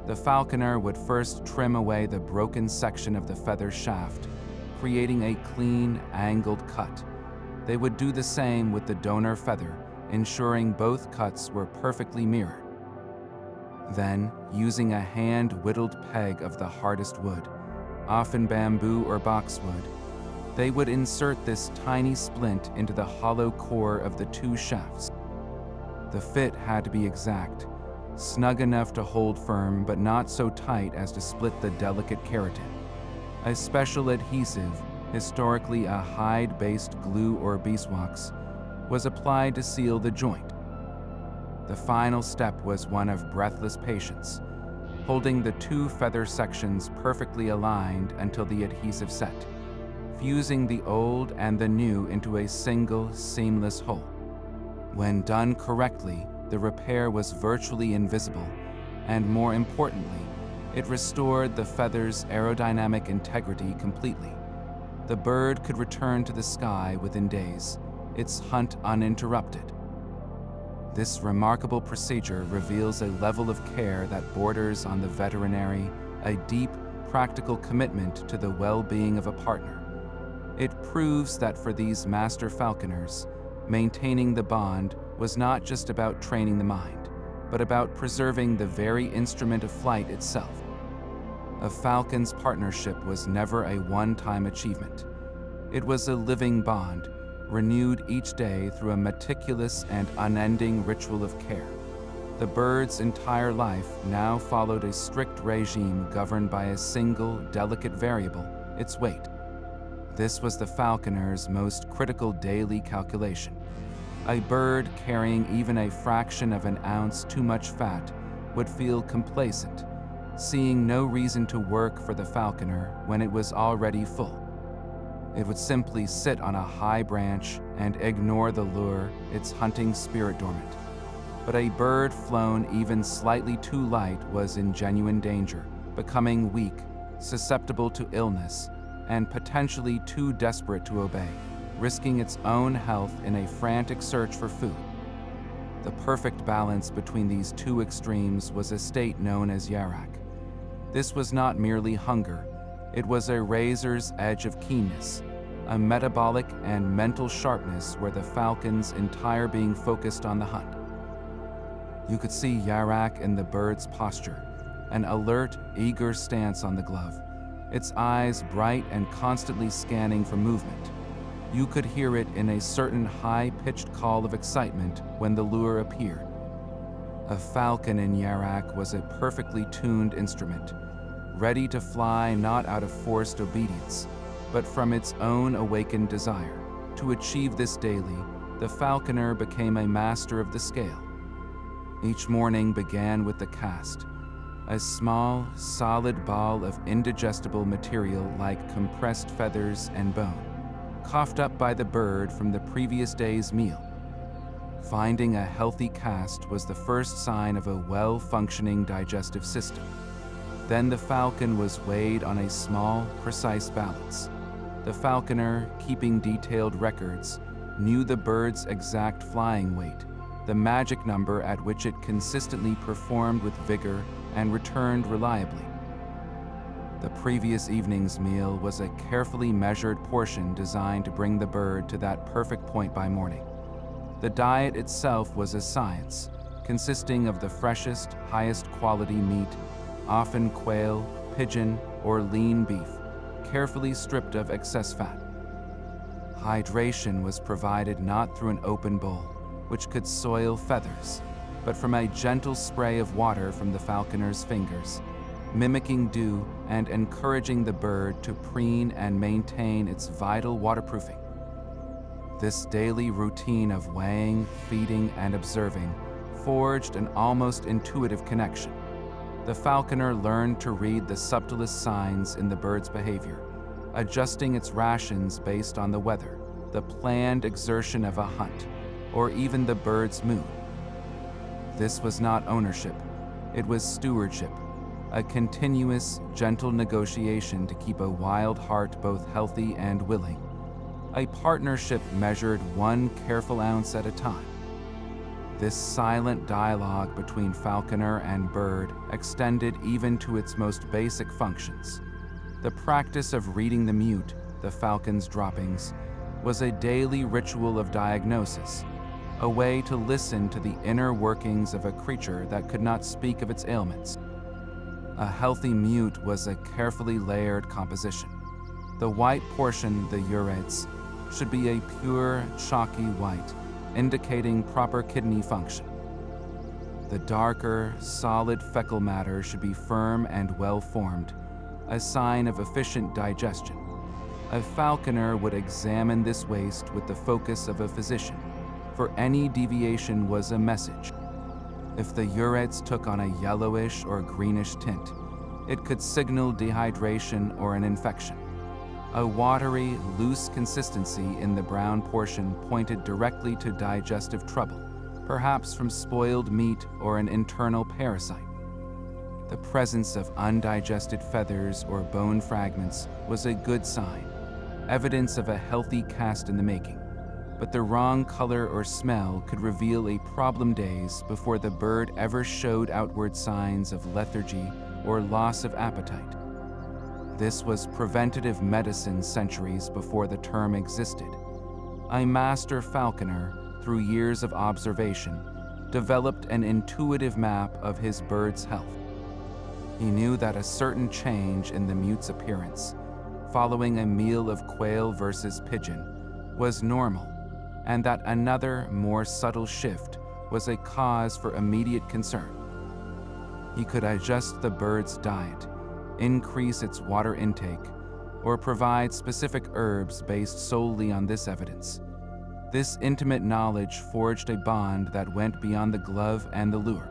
The falconer would first trim away the broken section of the feather shaft, creating a clean, angled cut. They would do the same with the donor feather, ensuring both cuts were perfectly mirrored. Then, using a hand-whittled peg of the hardest wood, often bamboo or boxwood, they would insert this tiny splint into the hollow core of the two shafts. The fit had to be exact, snug enough to hold firm but not so tight as to split the delicate keratin. A special adhesive, historically a hide-based glue or beeswax, was applied to seal the joint. The final step was one of breathless patience. holding the two feather sections perfectly aligned until the adhesive set, fusing the old and the new into a single, seamless whole. When done correctly, the repair was virtually invisible, and more importantly, it restored the feather's aerodynamic integrity completely. The bird could return to the sky within days, its hunt uninterrupted. This remarkable procedure reveals a level of care that borders on the veterinary, a deep, practical commitment to the well-being of a partner. It proves that for these master falconers, maintaining the bond was not just about training the mind, but about preserving the very instrument of flight itself. A falcon's partnership was never a one-time achievement. It was a living bond, renewed each day through a meticulous and unending ritual of care. The bird's entire life now followed a strict regime governed by a single, delicate variable, its weight. This was the falconer's most critical daily calculation. A bird carrying even a fraction of an ounce too much fat would feel complacent, seeing no reason to work for the falconer when it was already full. It would simply sit on a high branch and ignore the lure, its hunting spirit dormant. But a bird flown even slightly too light was in genuine danger, becoming weak, susceptible to illness, and potentially too desperate to obey, risking its own health in a frantic search for food. The perfect balance between these two extremes was a state known as yarak. This was not merely hunger, it was a razor's edge of keenness, a metabolic and mental sharpness where the falcon's entire being focused on the hunt. You could see yarak in the bird's posture, an alert, eager stance on the glove, its eyes bright and constantly scanning for movement. You could hear it in a certain high-pitched call of excitement when the lure appeared. A falcon in yarak was a perfectly tuned instrument, ready to fly not out of forced obedience, but from its own awakened desire. To achieve this daily, the falconer became a master of the scale. Each morning began with the cast, a small, solid ball of indigestible material like compressed feathers and bone, coughed up by the bird from the previous day's meal. Finding a healthy cast was the first sign of a well-functioning digestive system. Then the falcon was weighed on a small, precise balance. The falconer, keeping detailed records, knew the bird's exact flying weight, the magic number at which it consistently performed with vigor and returned reliably. The previous evening's meal was a carefully measured portion designed to bring the bird to that perfect point by morning. The diet itself was a science, consisting of the freshest, highest quality meat, often quail, pigeon, or lean beef, carefully stripped of excess fat. Hydration was provided not through an open bowl, which could soil feathers, but from a gentle spray of water from the falconer's fingers, mimicking dew and encouraging the bird to preen and maintain its vital waterproofing. This daily routine of weighing, feeding, and observing forged an almost intuitive connection. The falconer learned to read the subtlest signs in the bird's behavior, adjusting its rations based on the weather, the planned exertion of a hunt, or even the bird's mood. This was not ownership, it was stewardship, a continuous, gentle negotiation to keep a wild heart both healthy and willing, a partnership measured one careful ounce at a time. This silent dialogue between falconer and bird extended even to its most basic functions. The practice of reading the mute, the falcon's droppings, was a daily ritual of diagnosis, a way to listen to the inner workings of a creature that could not speak of its ailments. A healthy mute was a carefully layered composition. The white portion, the uretes, should be a pure, chalky white, indicating proper kidney function. The darker, solid fecal matter should be firm and well-formed, a sign of efficient digestion. A falconer would examine this waste with the focus of a physician, for any deviation was a message. If the urets took on a yellowish or greenish tint, it could signal dehydration or an infection. A watery, loose consistency in the brown portion pointed directly to digestive trouble, perhaps from spoiled meat or an internal parasite. The presence of undigested feathers or bone fragments was a good sign, evidence of a healthy cast in the making, but the wrong color or smell could reveal a problem days before the bird ever showed outward signs of lethargy or loss of appetite. This was preventative medicine centuries before the term existed. A master falconer, through years of observation, developed an intuitive map of his bird's health. He knew that a certain change in the mute's appearance, following a meal of quail versus pigeon, was normal, and that another, more subtle shift was a cause for immediate concern. He could adjust the bird's diet, increase its water intake, or provide specific herbs based solely on this evidence. This intimate knowledge forged a bond that went beyond the glove and the lure.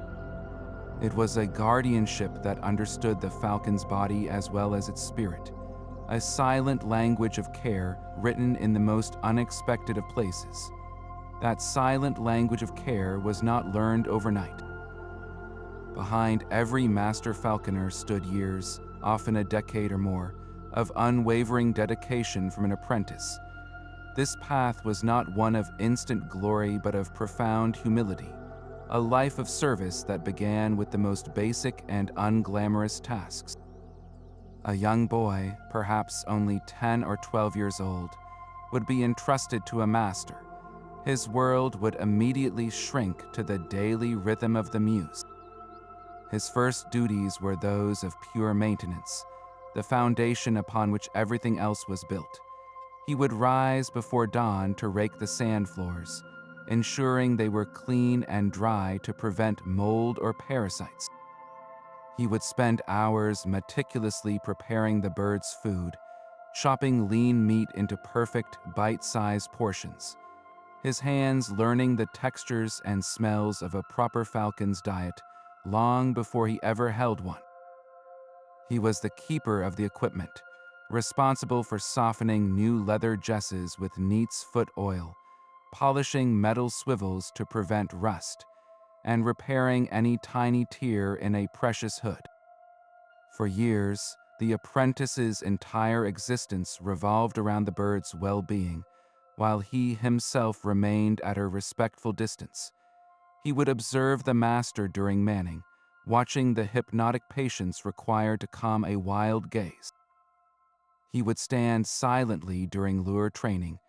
It was a guardianship that understood the falcon's body as well as its spirit, a silent language of care written in the most unexpected of places. That silent language of care was not learned overnight. Behind every master falconer stood years, often a decade or more, of unwavering dedication from an apprentice. This path was not one of instant glory but of profound humility, a life of service that began with the most basic and unglamorous tasks. A young boy, perhaps only 10 or 12 years old, would be entrusted to a master. His world would immediately shrink to the daily rhythm of the muse. His first duties were those of pure maintenance, the foundation upon which everything else was built. He would rise before dawn to rake the sand floors, ensuring they were clean and dry to prevent mold or parasites. He would spend hours meticulously preparing the bird's food, chopping lean meat into perfect, bite-sized portions, his hands learning the textures and smells of a proper falcon's diet long before he ever held one. He was the keeper of the equipment, responsible for softening new leather jesses with neat's foot oil, polishing metal swivels to prevent rust, and repairing any tiny tear in a precious hood. For years, the apprentice's entire existence revolved around the bird's well-being, while he himself remained at a respectful distance. He would observe the master during manning, watching the hypnotic patience required to calm a wild gaze. He would stand silently during lure training,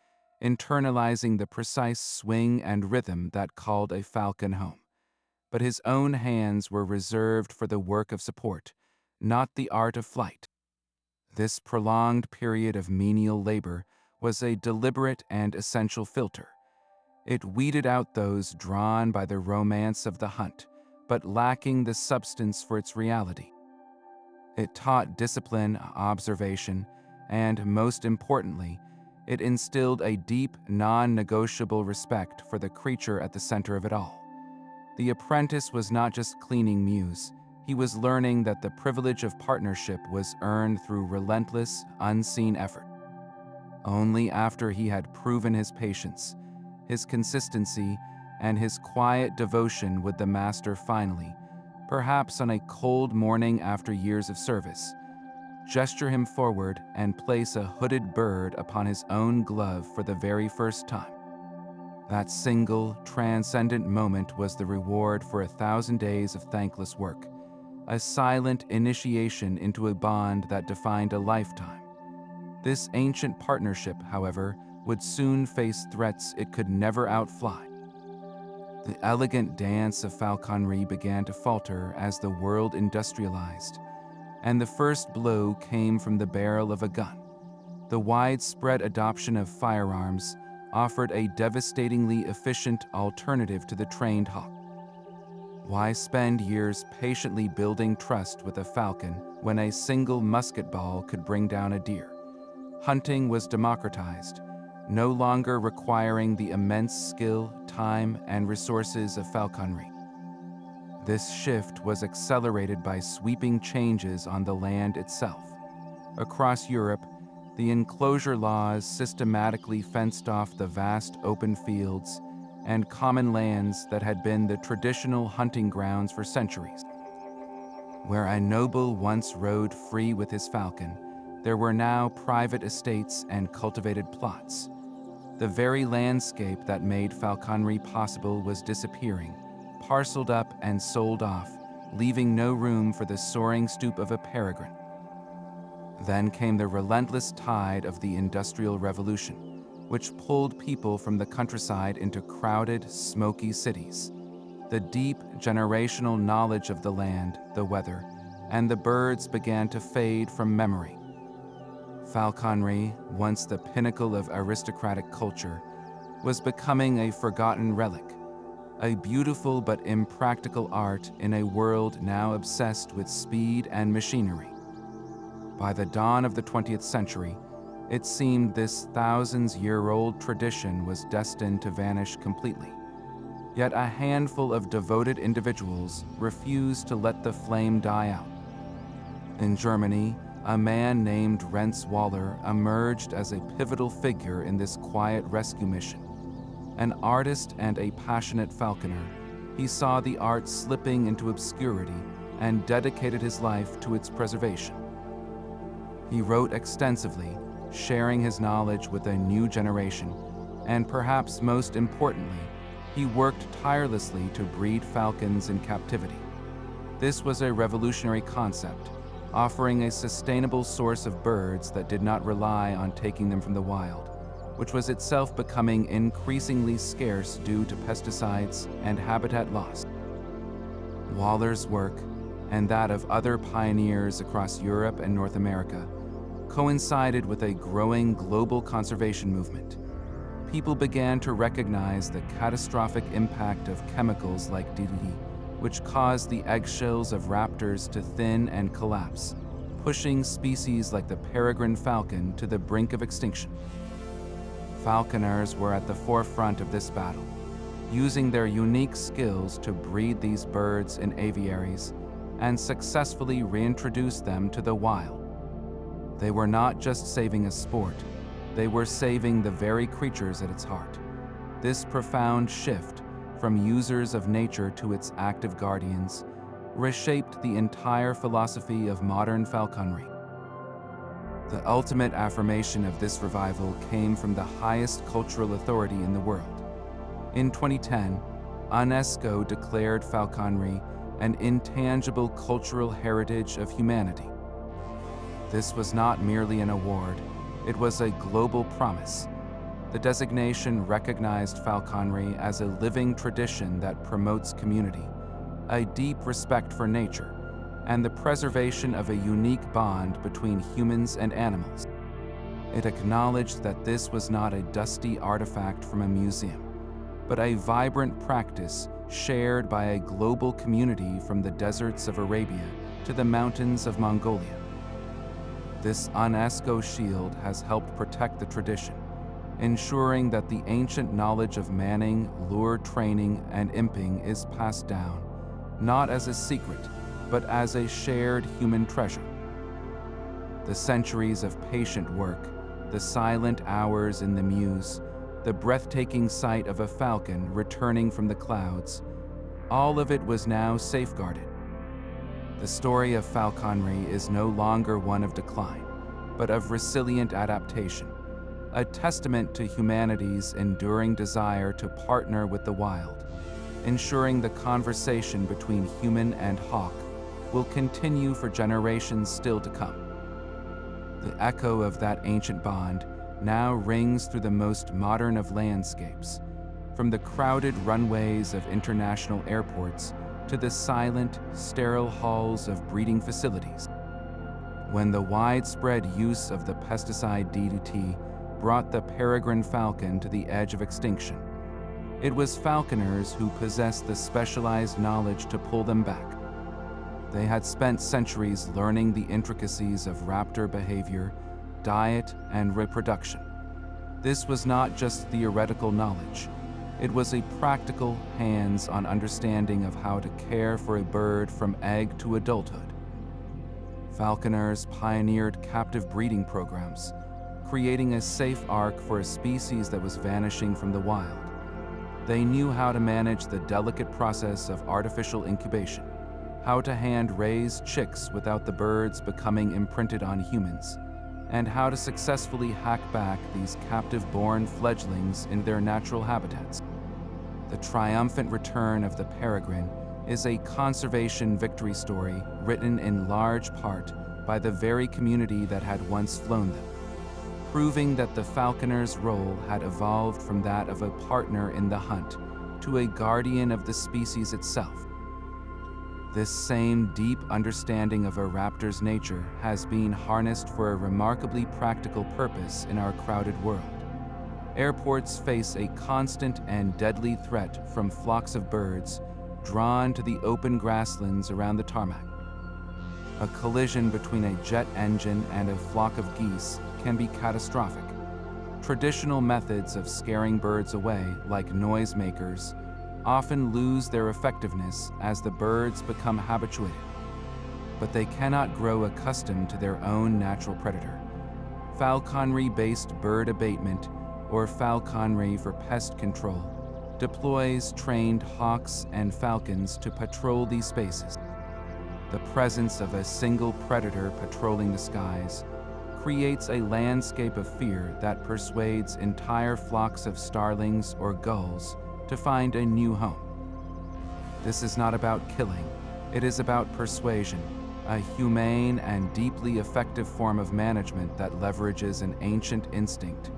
internalizing the precise swing and rhythm that called a falcon home. But his own hands were reserved for the work of support, not the art of flight. This prolonged period of menial labor was a deliberate and essential filter. It weeded out those drawn by the romance of the hunt, but lacking the substance for its reality. It taught discipline, observation, and, most importantly, it instilled a deep, non-negotiable respect for the creature at the center of it all. The apprentice was not just cleaning mews, he was learning that the privilege of partnership was earned through relentless, unseen effort. Only after he had proven his patience, his consistency, and his quiet devotion would the master finally, perhaps on a cold morning after years of service, gesture him forward and place a hooded bird upon his own glove for the very first time. That single, transcendent moment was the reward for 1,000 days of thankless work, a silent initiation into a bond that defined a lifetime. This ancient partnership, however, would soon face threats it could never outfly. The elegant dance of falconry began to falter as the world industrialized, and the first blow came from the barrel of a gun. The widespread adoption of firearms offered a devastatingly efficient alternative to the trained hawk. Why spend years patiently building trust with a falcon when a single musket ball could bring down a deer? Hunting was democratized, no longer requiring the immense skill, time, and resources of falconry. This shift was accelerated by sweeping changes on the land itself. Across Europe, the enclosure laws systematically fenced off the vast open fields and common lands that had been the traditional hunting grounds for centuries. Where a noble once rode free with his falcon, there were now private estates and cultivated plots. The very landscape that made falconry possible was disappearing, parceled up and sold off, leaving no room for the soaring stoop of a peregrine. Then came the relentless tide of the Industrial Revolution, which pulled people from the countryside into crowded, smoky cities. The deep generational knowledge of the land, the weather, and the birds began to fade from memory. Falconry, once the pinnacle of aristocratic culture, was becoming a forgotten relic, a beautiful but impractical art in a world now obsessed with speed and machinery. By the dawn of the 20th century, it seemed this thousands-year-old tradition was destined to vanish completely. Yet a handful of devoted individuals refused to let the flame die out. In Germany, a man named Renz Waller emerged as a pivotal figure in this quiet rescue mission. An artist and a passionate falconer, he saw the art slipping into obscurity and dedicated his life to its preservation. He wrote extensively, sharing his knowledge with a new generation, and perhaps most importantly, he worked tirelessly to breed falcons in captivity. This was a revolutionary concept, offering a sustainable source of birds that did not rely on taking them from the wild, which was itself becoming increasingly scarce due to pesticides and habitat loss. Waller's work, and that of other pioneers across Europe and North America, coincided with a growing global conservation movement. People began to recognize the catastrophic impact of chemicals like DDT, which caused the eggshells of raptors to thin and collapse, pushing species like the peregrine falcon to the brink of extinction. Falconers were at the forefront of this battle, using their unique skills to breed these birds in aviaries and successfully reintroduce them to the wild. They were not just saving a sport, they were saving the very creatures at its heart. This profound shift from users of nature to its active guardians reshaped the entire philosophy of modern falconry. The ultimate affirmation of this revival came from the highest cultural authority in the world. In 2010, UNESCO declared falconry an intangible cultural heritage of humanity. This was not merely an award, it was a global promise. The designation recognized falconry as a living tradition that promotes community, a deep respect for nature, and the preservation of a unique bond between humans and animals. It acknowledged that this was not a dusty artifact from a museum, but a vibrant practice shared by a global community from the deserts of Arabia to the mountains of Mongolia. This UNESCO shield has helped protect the tradition, ensuring that the ancient knowledge of manning, lure training, and imping is passed down, not as a secret, but as a shared human treasure. The centuries of patient work, the silent hours in the mews, the breathtaking sight of a falcon returning from the clouds, all of it was now safeguarded. The story of falconry is no longer one of decline, but of resilient adaptation, a testament to humanity's enduring desire to partner with the wild, ensuring the conversation between human and hawk will continue for generations still to come. The echo of that ancient bond now rings through the most modern of landscapes, from the crowded runways of international airports to the silent, sterile halls of breeding facilities. When the widespread use of the pesticide DDT brought the peregrine falcon to the edge of extinction, it was falconers who possessed the specialized knowledge to pull them back. They had spent centuries learning the intricacies of raptor behavior, diet, and reproduction. This was not just theoretical knowledge. It was a practical, hands-on understanding of how to care for a bird from egg to adulthood. Falconers pioneered captive breeding programs, creating a safe ark for a species that was vanishing from the wild. They knew how to manage the delicate process of artificial incubation, how to hand-raise chicks without the birds becoming imprinted on humans, and how to successfully hack back these captive-born fledglings into their natural habitats. The triumphant return of the peregrine is a conservation victory story written in large part by the very community that had once flown them, proving that the falconer's role had evolved from that of a partner in the hunt to a guardian of the species itself. This same deep understanding of a raptor's nature has been harnessed for a remarkably practical purpose in our crowded world. Airports face a constant and deadly threat from flocks of birds drawn to the open grasslands around the tarmac. A collision between a jet engine and a flock of geese can be catastrophic. Traditional methods of scaring birds away, like noisemakers, often lose their effectiveness as the birds become habituated. But they cannot grow accustomed to their own natural predator. Falconry-based bird abatement, or falconry for pest control, deploys trained hawks and falcons to patrol these spaces. The presence of a single predator patrolling the skies creates a landscape of fear that persuades entire flocks of starlings or gulls to find a new home. This is not about killing, it is about persuasion, a humane and deeply effective form of management that leverages an ancient instinct.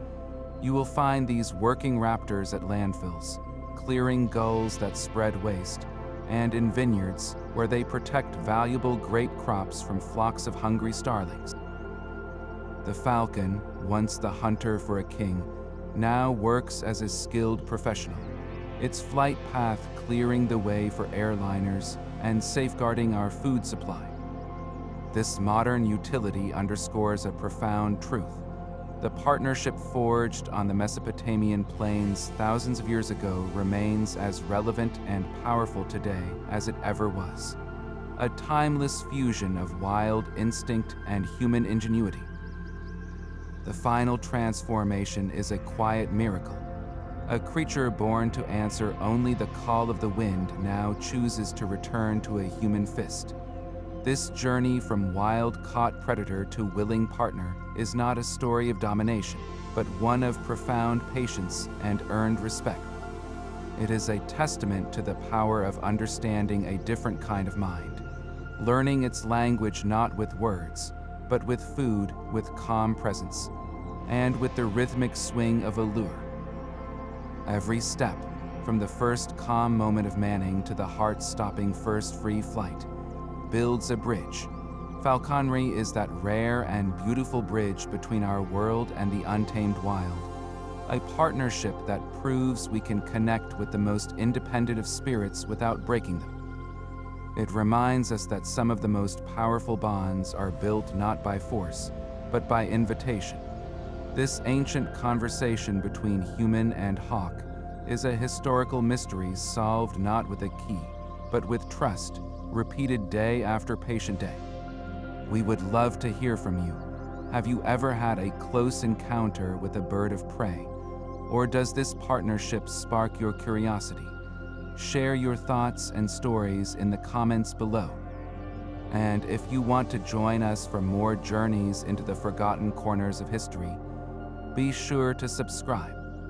You will find these working raptors at landfills, clearing gulls that spread waste, and in vineyards where they protect valuable grape crops from flocks of hungry starlings. The falcon, once the hunter for a king, now works as a skilled professional, its flight path clearing the way for airliners and safeguarding our food supply. This modern utility underscores a profound truth. The partnership forged on the Mesopotamian plains thousands of years ago remains as relevant and powerful today as it ever was. A timeless fusion of wild instinct and human ingenuity. The final transformation is a quiet miracle. A creature born to answer only the call of the wind now chooses to return to a human fist. This journey from wild-caught predator to willing partner is not a story of domination, but one of profound patience and earned respect. It is a testament to the power of understanding a different kind of mind, learning its language not with words, but with food, with calm presence, and with the rhythmic swing of a lure. Every step, from the first calm moment of manning to the heart-stopping first free flight, builds a bridge. Falconry is that rare and beautiful bridge between our world and the untamed wild, a partnership that proves we can connect with the most independent of spirits without breaking them. It reminds us that some of the most powerful bonds are built not by force, but by invitation. This ancient conversation between human and hawk is a historical mystery solved not with a key, but with trust, repeated day after patient day. We would love to hear from you. Have you ever had a close encounter with a bird of prey? Or does this partnership spark your curiosity? Share your thoughts and stories in the comments below. And if you want to join us for more journeys into the forgotten corners of history, be sure to subscribe.